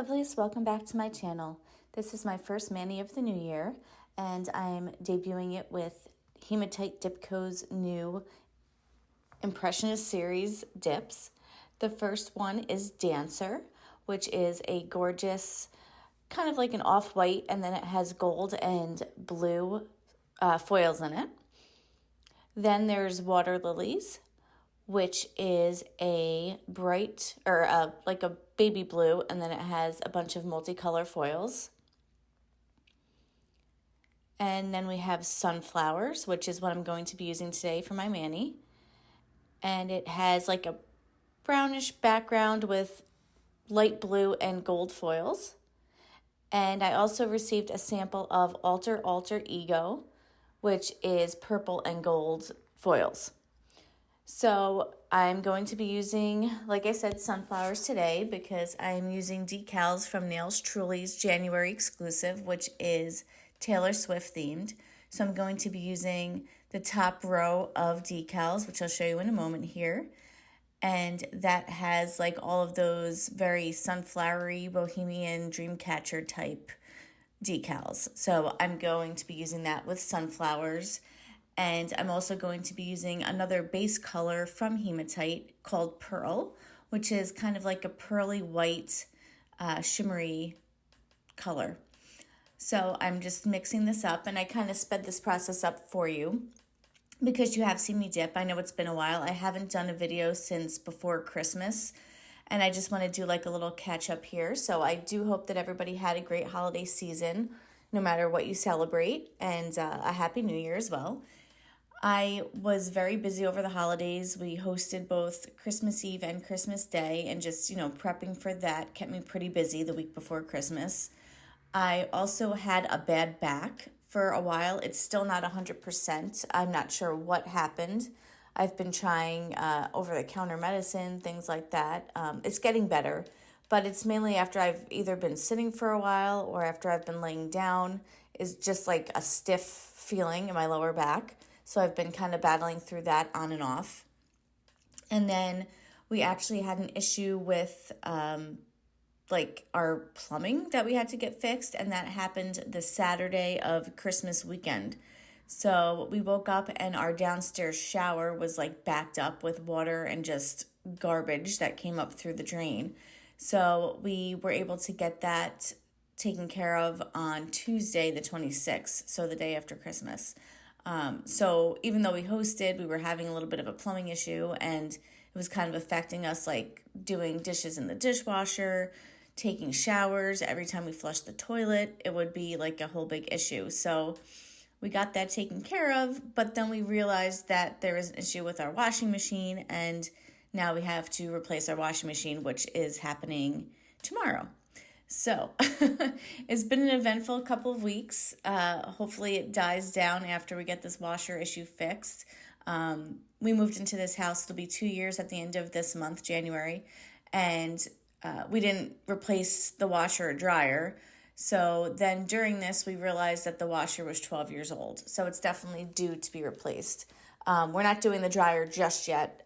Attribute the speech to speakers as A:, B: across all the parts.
A: lovelies, welcome back to my channel. This is my first mani of the new year, and I'm debuting it with Hematite Dip Co's new Impressionist series dips. The first one is Dancer, which is a gorgeous, kind of like an off-white, and then it has gold and blue foils in it. Then there's Water Lilies, which is a bright, or like a baby blue, and then it has a bunch of multicolor foils. And then we have Sunflowers, which is what I'm going to be using today for my mani. And it has like a brownish background with light blue and gold foils. And I also received a sample of Alter Ego, which is purple and gold foils. So I'm going to be using, like I said, Sunflowers today because I'm using decals from Nails Truly's January exclusive, which is Taylor Swift themed. So I'm going to be using the top row of decals, which I'll show you in a moment here. And that has like all of those very sunflowery, bohemian, dreamcatcher type decals. So I'm going to be using that with Sunflowers. And I'm also going to be using another base color from Hematite called Pearl, which is kind of like a pearly white, shimmery color. So I'm just mixing this up, and I kind of sped this process up for you because you have seen me dip. I know it's been a while. I haven't done a video since before Christmas, and I just want to do like a little catch up here. So I do hope that everybody had a great holiday season, no matter what you celebrate, and a Happy New Year as well. I was very busy over the holidays. We hosted both Christmas Eve and Christmas Day, and just, prepping for that kept me pretty busy the week before Christmas. I also had a bad back for a while. It's still not 100%. I'm not sure what happened. I've been trying over-the-counter medicine, things like that. It's getting better, but it's mainly after I've either been sitting for a while or after I've been laying down. Is just like a stiff feeling in my lower back. So I've been kind of battling through that on and off. And then we actually had an issue with like our plumbing that we had to get fixed, and that happened the Saturday of Christmas weekend. So we woke up and our downstairs shower was like backed up with water and just garbage that came up through the drain. So we were able to get that taken care of on Tuesday the 26th, so the day after Christmas. So even though we hosted, we were having a little bit of a plumbing issue, and it was kind of affecting us, like doing dishes in the dishwasher, taking showers. Every time we flushed the toilet, it would be like a whole big issue. So we got that taken care of, but then we realized that there is an issue with our washing machine, and now we have to replace our washing machine, which is happening tomorrow. So it's been an eventful couple of weeks. Hopefully it dies down after we get this washer issue fixed. We moved into this house. It'll be 2 years at the end of this month, January. And we didn't replace the washer or dryer. So then during this, we realized that the washer was 12 years old. So it's definitely due to be replaced. We're not doing the dryer just yet.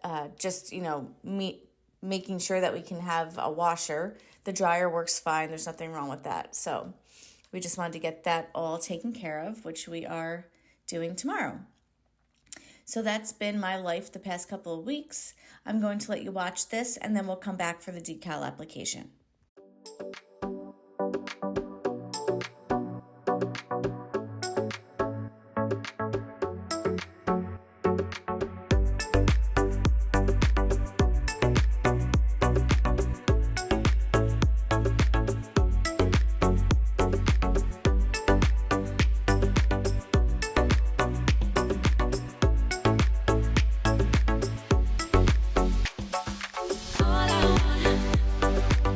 A: Making sure that we can have a washer. The dryer works fine. There's nothing wrong with that. So we just wanted to get that all taken care of, which we are doing tomorrow. So that's been my life the past couple of weeks. I'm going to let you watch this, and then we'll come back for the decal application.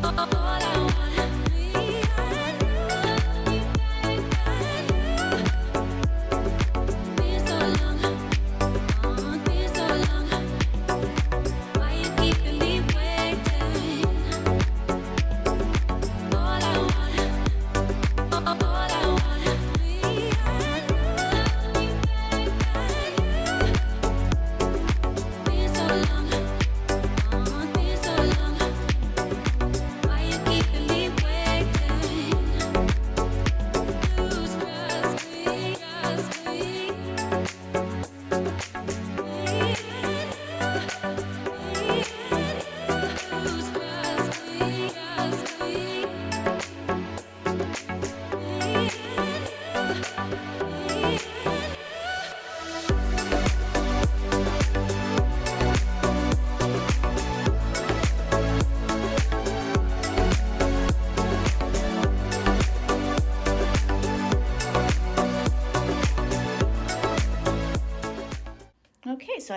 B: All I want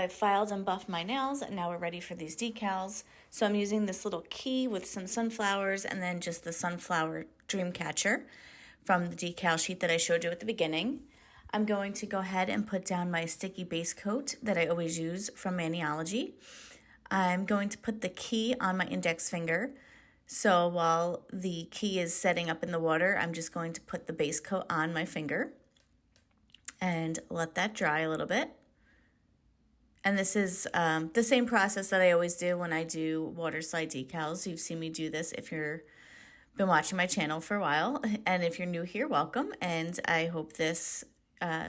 A: I've filed and buffed my nails, and now we're ready for these decals. So I'm using this little key with some sunflowers and then just the sunflower dream catcher from the decal sheet that I showed you at the beginning. I'm going to go ahead and put down my sticky base coat that I always use from Maniology. I'm going to put the key on my index finger. So while the key is setting up in the water, I'm just going to put the base coat on my finger and let that dry a little bit. And this is the same process that I always do when I do water slide decals. You've seen me do this if you've been watching my channel for a while. And if you're new here, welcome. And I hope this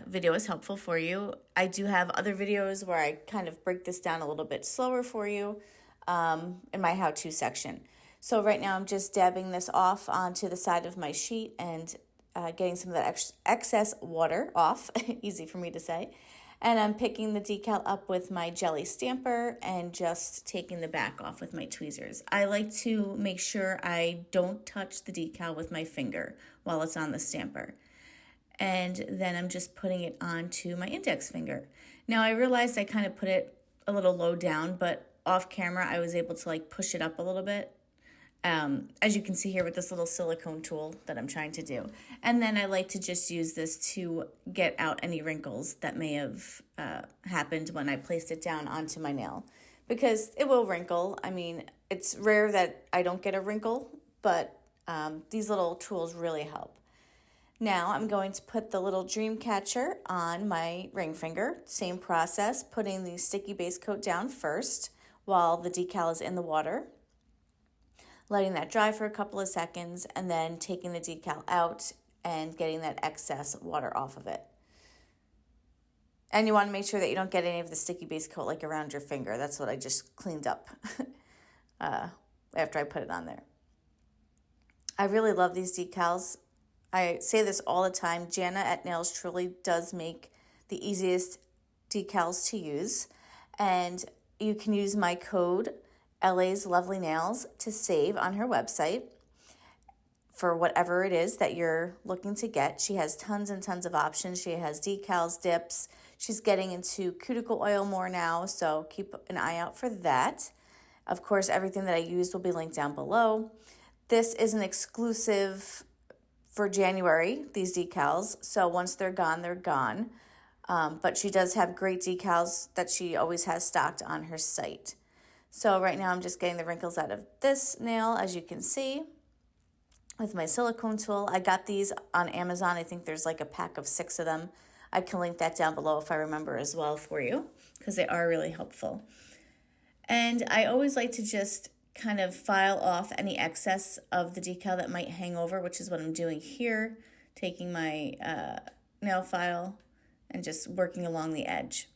A: video is helpful for you. I do have other videos where I kind of break this down a little bit slower for you in my how-to section. So right now I'm just dabbing this off onto the side of my sheet and getting some of that excess water off. Easy for me to say. And I'm picking the decal up with my jelly stamper and just taking the back off with my tweezers. I like to make sure I don't touch the decal with my finger while it's on the stamper. And then I'm just putting it onto my index finger. Now I realized I kind of put it a little low down, but off camera I was able to like push it up a little bit. As you can see here with this little silicone tool that I'm trying to do. And then I like to just use this to get out any wrinkles that may have happened when I placed it down onto my nail. Because it will wrinkle. I mean, it's rare that I don't get a wrinkle, but these little tools really help. Now I'm going to put the little dream catcher on my ring finger. Same process, putting the sticky base coat down first while the decal is in the water. Letting that dry for a couple of seconds, and then taking the decal out and getting that excess water off of it. And you want to make sure that you don't get any of the sticky base coat like around your finger. That's what I just cleaned up after I put it on there. I really love these decals. I say this all the time. Jana at Nails truly does make the easiest decals to use. And you can use my code LASLOVELYNAILS to save on her website for whatever it is that you're looking to get. She has tons and tons of options. She has decals, dips. She's getting into cuticle oil more now, so keep an eye out for that. Of course, everything that I used will be linked down below. This is an exclusive for January, these decals, so once they're gone, they're gone. But she does have great decals that she always has stocked on her site. So right now I'm just getting the wrinkles out of this nail, as you can see, with my silicone tool. I got these on Amazon. I think there's like a pack of 6 of them. I can link that down below if I remember as well for you, because they are really helpful. And I always like to just kind of file off any excess of the decal that might hang over, which is what I'm doing here, taking my nail file and just working along the edge.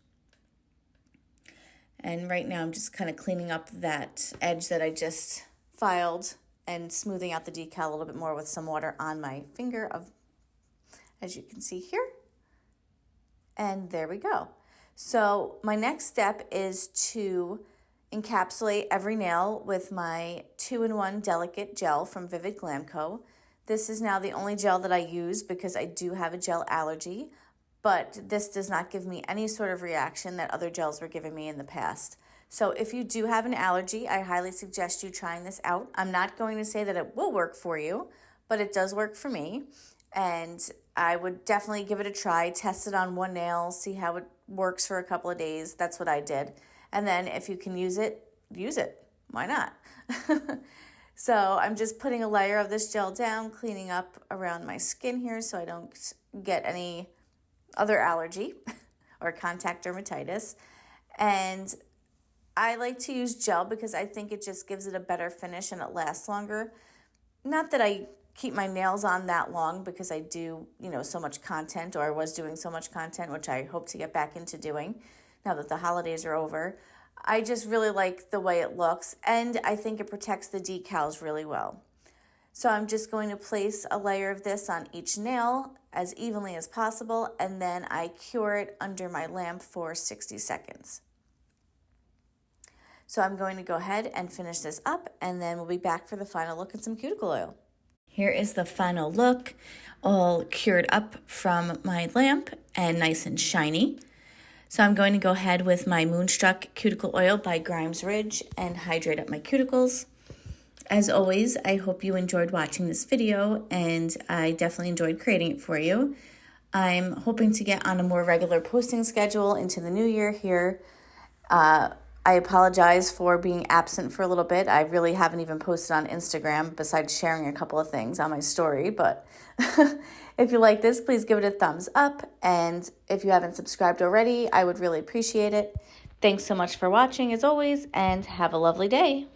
A: And right now I'm just kind of cleaning up that edge that I just filed and smoothing out the decal a little bit more with some water on my finger, as you can see here. And there we go. So my next step is to encapsulate every nail with my 2-in-1 delicate gel from Glam Co. This is now the only gel that I use because I do have a gel allergy. But this does not give me any sort of reaction that other gels were giving me in the past. So if you do have an allergy, I highly suggest you trying this out. I'm not going to say that it will work for you, but it does work for me. And I would definitely give it a try, test it on one nail, see how it works for a couple of days. That's what I did. And then if you can use it, use it. Why not? So I'm just putting a layer of this gel down, cleaning up around my skin here so I don't get any other allergy or contact dermatitis. And I like to use gel because I think it just gives it a better finish and it lasts longer. Not that I keep my nails on that long because I do, so much content, or I was doing so much content, which I hope to get back into doing now that the holidays are over. I just really like the way it looks, and I think it protects the decals really well. So I'm just going to place a layer of this on each nail as evenly as possible, and then I cure it under my lamp for 60 seconds. So I'm going to go ahead and finish this up, and then we'll be back for the final look and some cuticle oil. Here is the final look, all cured up from my lamp and nice and shiny. So I'm going to go ahead with my Moonstruck Cuticle Oil by Grimes Ridge and hydrate up my cuticles. As always, I hope you enjoyed watching this video, and I definitely enjoyed creating it for you. I'm hoping to get on a more regular posting schedule into the new year here. I apologize for being absent for a little bit. I really haven't even posted on Instagram besides sharing a couple of things on my story, but if you like this, please give it a thumbs up, and if you haven't subscribed already, I would really appreciate it. Thanks so much for watching as always, and have a lovely day.